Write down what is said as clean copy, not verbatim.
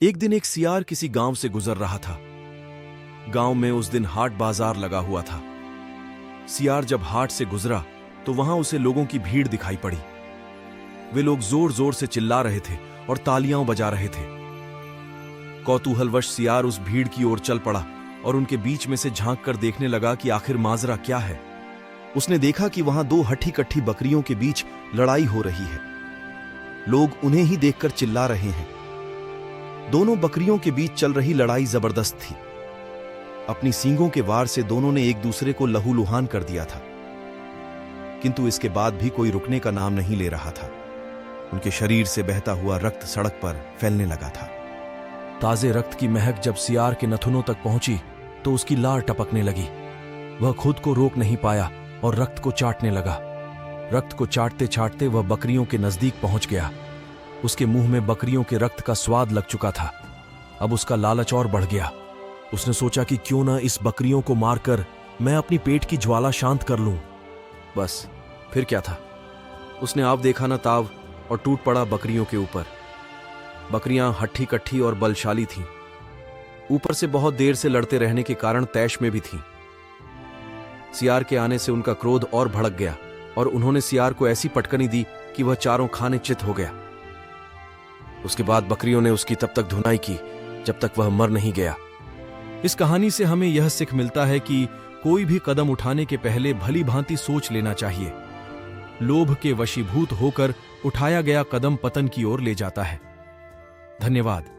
एक दिन एक सियार किसी गांव से गुजर रहा था। गांव में उस दिन हाट बाजार लगा हुआ था। सियार जब हाट से गुजरा तो वहां उसे लोगों की भीड़ दिखाई पड़ी। वे लोग जोर जोर से चिल्ला रहे थे और तालियां बजा रहे थे। कौतूहलवश सियार उस भीड़ की ओर चल पड़ा और उनके बीच में से झांक कर देखने लगा कि आखिर माजरा क्या है। उसने देखा कि वहां दो हट्ठी कट्ठी बकरियों के बीच लड़ाई हो रही है। लोग उन्हें ही देखकर चिल्ला रहे हैं। दोनों बकरियों के बीच चल रही लड़ाई जबरदस्त थी। अपनी सींगों के वार से दोनों ने एक दूसरे को लहूलुहान कर दिया था, किंतु इसके बाद भी कोई रुकने का नाम नहीं ले रहा था। उनके शरीर से बहता हुआ रक्त सड़क पर फैलने लगा था। ताजे रक्त की महक जब सियार के नथुनों तक पहुंची तो उसकी लार टपकने लगी। वह खुद को रोक नहीं पाया और रक्त को चाटने लगा। रक्त को चाटते चाटते वह बकरियों के नजदीक पहुंच गया। उसके मुंह में बकरियों के रक्त का स्वाद लग चुका था। अब उसका लालच और बढ़ गया। उसने सोचा कि क्यों ना इस बकरियों को मारकर मैं अपनी पेट की ज्वाला शांत कर लूं। बस फिर क्या था, उसने आप देखा ना ताव और टूट पड़ा बकरियों के ऊपर। बकरियां हट्ठी कट्ठी और बलशाली थीं। ऊपर से बहुत देर से लड़ते रहने के कारण तैश में भी थीं। सियार के आने से उनका क्रोध और भड़क गया और उन्होंने सियार को ऐसी पटकनी दी कि वह चारों खाने चित हो गया। उसके बाद बकरियों ने उसकी तब तक धुनाई की जब तक वह मर नहीं गया। इस कहानी से हमें यह सीख मिलता है कि कोई भी कदम उठाने के पहले भली भांति सोच लेना चाहिए। लोभ के वशीभूत होकर उठाया गया कदम पतन की ओर ले जाता है। धन्यवाद।